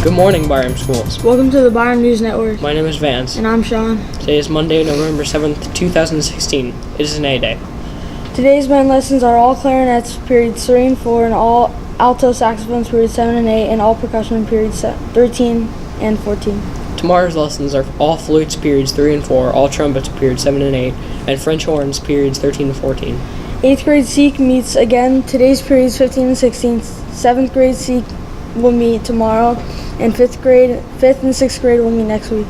Good morning, Byram Schools. Welcome to the Byram News Network. My name is Vance. And I'm Sean. Today is Monday, November 7th, 2016. It is an A day. Today's band lessons are all clarinets periods 3 and 4, and all alto saxophones periods 7 and 8, and all percussion periods 13 and 14. Tomorrow's lessons are all flutes periods 3 and 4, all trumpets periods 7 and 8, and French horns periods 13 and 14. 8th grade Sikh meets again. Today's periods 15 and 16. 7th grade Sikh will meet tomorrow, and 5th and 6th grade will meet next week.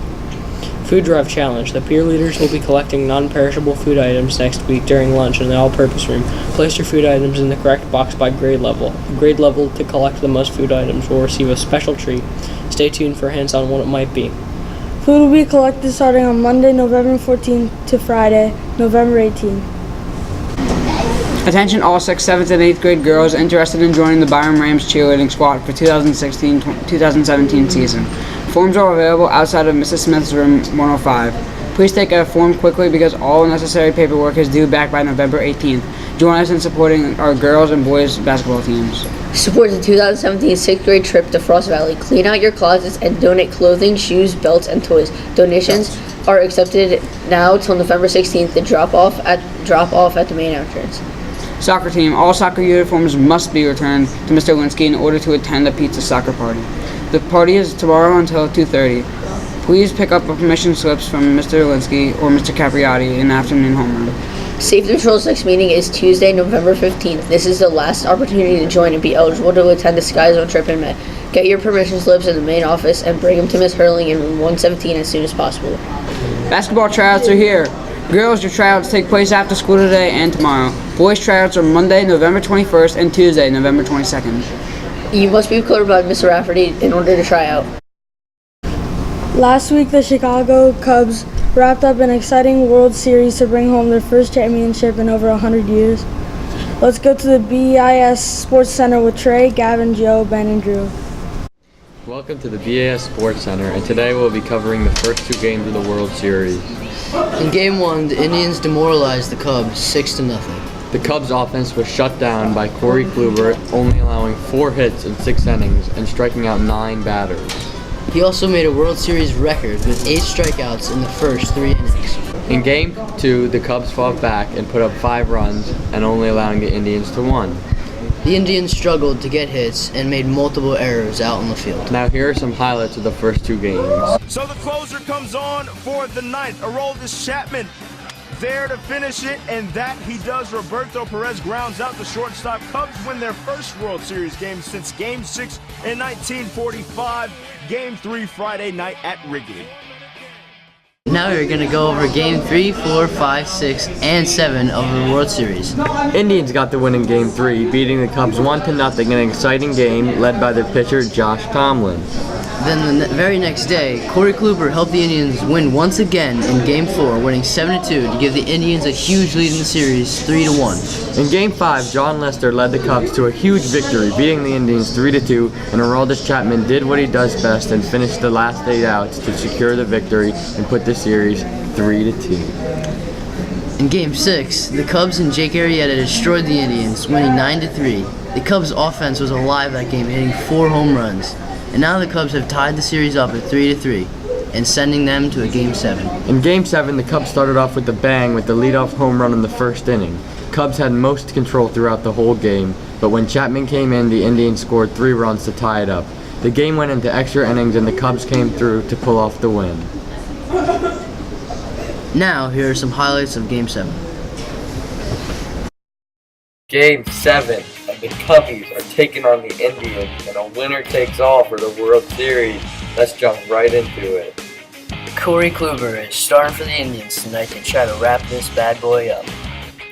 Food Drive Challenge. The peer leaders will be collecting non-perishable food items next week during lunch in the all-purpose room. Place your food items in the correct box by grade level. The grade level to collect the most food items will receive a special treat. Stay tuned for hints on what it might be. Food will be collected starting on Monday, November 14th to Friday, November 18th. Attention all 6th, 7th, and 8th grade girls interested in joining the Byram Rams cheerleading squad for 2016-2017 season. Forms are available outside of Mrs. Smith's room 105. Please take a form quickly because all necessary paperwork is due back by November 18th. Join us in supporting our girls and boys basketball teams. Support the 2017 6th grade trip to Frost Valley. Clean out your closets and donate clothing, shoes, belts, and toys. Donations are accepted now till November 16th. The drop off at the main entrance. Soccer team. All soccer uniforms must be returned to Mr. Linsky in order to attend the pizza soccer party. The party is tomorrow until 2:30. Please pick up permission slips from Mr. Linsky or Mr. Capriati in the afternoon homeroom. Safety Patrol's next meeting is Tuesday, November 15th. This is the last opportunity to join and be eligible to attend the Sky Zone trip in May. Get your permission slips in the main office and bring them to Miss Hurling in room 117 as soon as possible. Basketball tryouts are here. Girls, your tryouts take place after school today and tomorrow. Boys' tryouts are Monday, November 21st and Tuesday, November 22nd. You must be clear about Miss Rafferty in order to try out. Last week, the Chicago Cubs wrapped up an exciting World Series to bring home their first championship in over 100 years. Let's go to the BIS Sports Center with Trey, Gavin, Joe, Ben, and Drew. Welcome to the BAS Sports Center, and today we'll be covering the first two games of the World Series. In Game 1, the Indians demoralized the Cubs 6-0. The Cubs' offense was shut down by Corey Kluber, only allowing 4 hits in 6 innings and striking out 9 batters. He also made a World Series record with 8 strikeouts in the first 3 innings. In Game 2, the Cubs fought back and put up 5 runs and only allowing the Indians to 1. The Indians struggled to get hits and made multiple errors out on the field. Now here are some highlights of the first 2 games. So the closer comes on for the ninth. Aroldis Chapman there to finish it, and that he does. Roberto Perez grounds out the shortstop. Cubs win their first World Series game since Game 6 in 1945. Game 3 Friday night at Wrigley. Now we're going to go over Game 3, 4, 5, 6, and 7 of the World Series. Indians got the win in Game 3, beating the Cubs 1-0 in an exciting game led by their pitcher Josh Tomlin. Then the very next day, Corey Kluber helped the Indians win once again in Game 4, winning 7-2 to give the Indians a huge lead in the series, 3-1. In Game 5, John Lester led the Cubs to a huge victory, beating the Indians 3-2, and Aroldis Chapman did what he does best and finished the last 8 outs to secure the victory and put the series 3-2. In Game 6, the Cubs and Jake Arrieta destroyed the Indians, winning 9-3. The Cubs' offense was alive that game, hitting 4 home runs. And now the Cubs have tied the series up at 3-3 and sending them to a Game 7. In Game 7, the Cubs started off with a bang with the leadoff home run in the first inning. Cubs had most control throughout the whole game, but when Chapman came in, the Indians scored 3 runs to tie it up. The game went into extra innings and the Cubs came through to pull off the win. Now, here are some highlights of Game 7. Game 7, and the Cubbies are taking on the Indians, and a winner takes all for the World Series. Let's jump right into it. Corey Kluber is starting for the Indians tonight to try to wrap this bad boy up.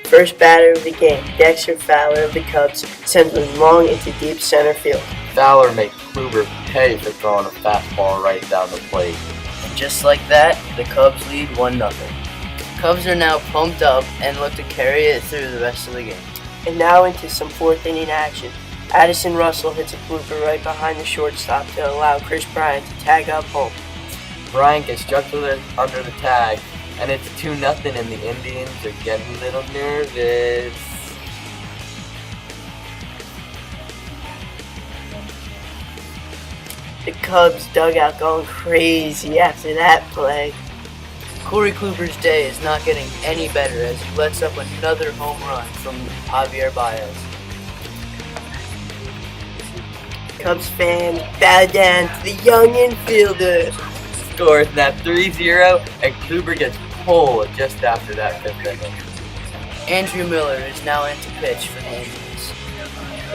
First batter of the game, Dexter Fowler of the Cubs sends one long into deep center field. Fowler makes Kluber pay for throwing a fastball right down the plate. And just like that, the Cubs lead 1-0. Cubs are now pumped up and look to carry it through the rest of the game. And now into some 4th inning action. Addison Russell hits a blooper right behind the shortstop to allow Chris Bryant to tag up home. Bryant gets struck under the tag, and it's 2-0, and the Indians are getting a little nervous. The Cubs dugout going crazy after that play. Corey Kluber's day is not getting any better as he lets up another home run from Javier Baez. Cubs fans bow down to the young infielder. Scores that 3-0, and Kluber gets pulled just after that fifth inning. Andrew Miller is now in to pitch for the Indians.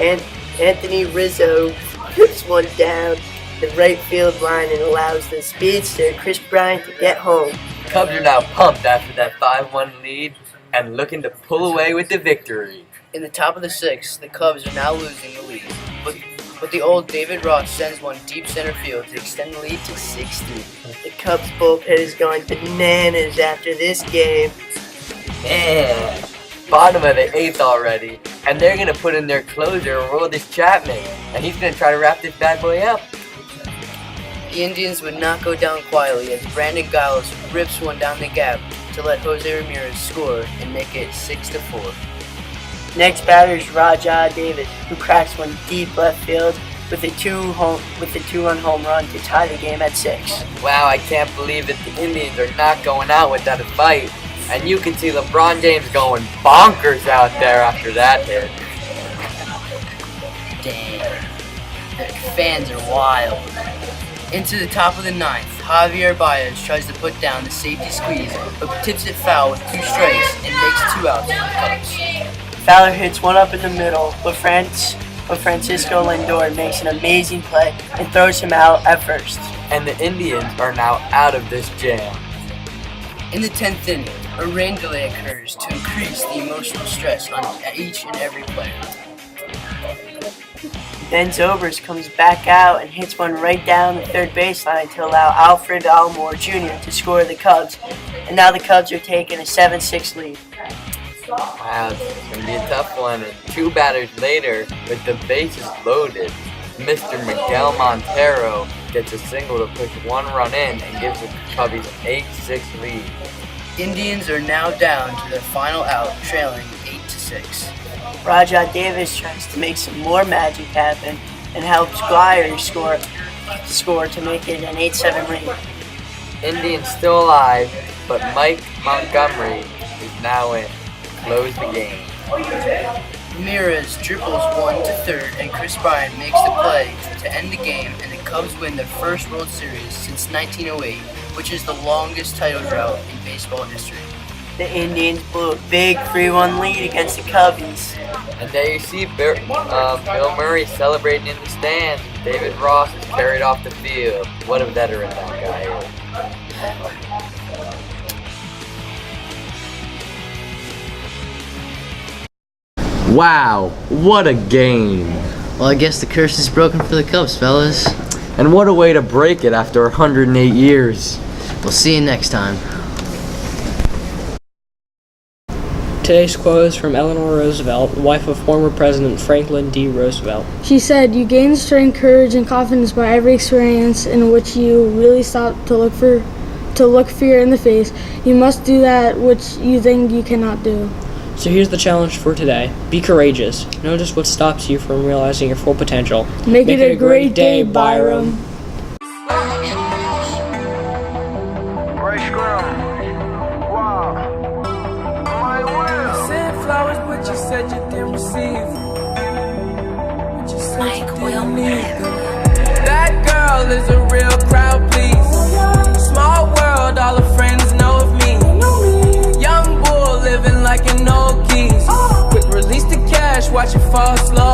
And Anthony Rizzo puts one down the right field line and allows the speedster Chris Bryant to get home. Cubs are now pumped after that 5-1 lead and looking to pull away with the victory. In the top of the sixth, the Cubs are now losing the lead, but the old David Ross sends one deep center field to extend the lead to 6-3. The Cubs bullpen is going bananas after this game. Man, bottom of the eighth already, and they're gonna put in their closer, Aroldis Chapman, and he's gonna try to wrap this bad boy up. The Indians would not go down quietly as Brandon Giles rips one down the gap to let Jose Ramirez score and make it 6-4. Next batter is Rajah Davis, who cracks one deep left field with a two-run home run to tie the game at 6. Wow, I can't believe that the Indians are not going out without a fight. And you can see LeBron James going bonkers out there after that hit. Damn. The fans are wild. Into the top of the ninth, Javier Baez tries to put down the safety squeeze, but tips it foul with 2 strikes and makes 2 outs for the Cubs. Fowler hits one up in the middle, but Francisco Lindor makes an amazing play and throws him out at first. And the Indians are now out of this jam. In the 10th inning, a rain delay occurs to increase the emotional stress on each and every player. Ben Zobrist comes back out and hits one right down the third baseline to allow Alfred Almore Jr. to score the Cubs. And now the Cubs are taking a 7-6 lead. Wow, this is going to be a tough one. And 2 batters later, with the bases loaded, Mr. Miguel Montero gets a single to push 1 run in and gives the Cubbies an 8-6 lead. Indians are now down to their final out, trailing 8-6. Rajah Davis tries to make some more magic happen and helps Guire score to make it an 8-7 lead. Indians still alive, but Mike Montgomery is now in to close the game. Ramirez dribbles one to third, and Chris Bryant makes the play to end the game, and the Cubs win their first World Series since 1908, which is the longest title drought in baseball history. The Indians blew a big 3-1 lead against the Cubbies. And there you see Bill Murray celebrating in the stands. David Ross is carried off the field. What a veteran that guy is. Wow, what a game. Well, I guess the curse is broken for the Cubs, fellas. And what a way to break it after 108 years. We'll see you next time. Today's quote is from Eleanor Roosevelt, wife of former President Franklin D. Roosevelt. She said, "You gain strength, courage, and confidence by every experience in which you really stop to look fear in the face. You must do that which you think you cannot do." So here's the challenge for today. Be courageous. Notice what stops you from realizing your full potential. Make it a great day, Byram. But you said you didn't receive. But you said you didn't need them. That girl is a real crowd, please. Small world, all her friends know of me. Young bull living like an old geese. Quick release the cash, watch it fall slow.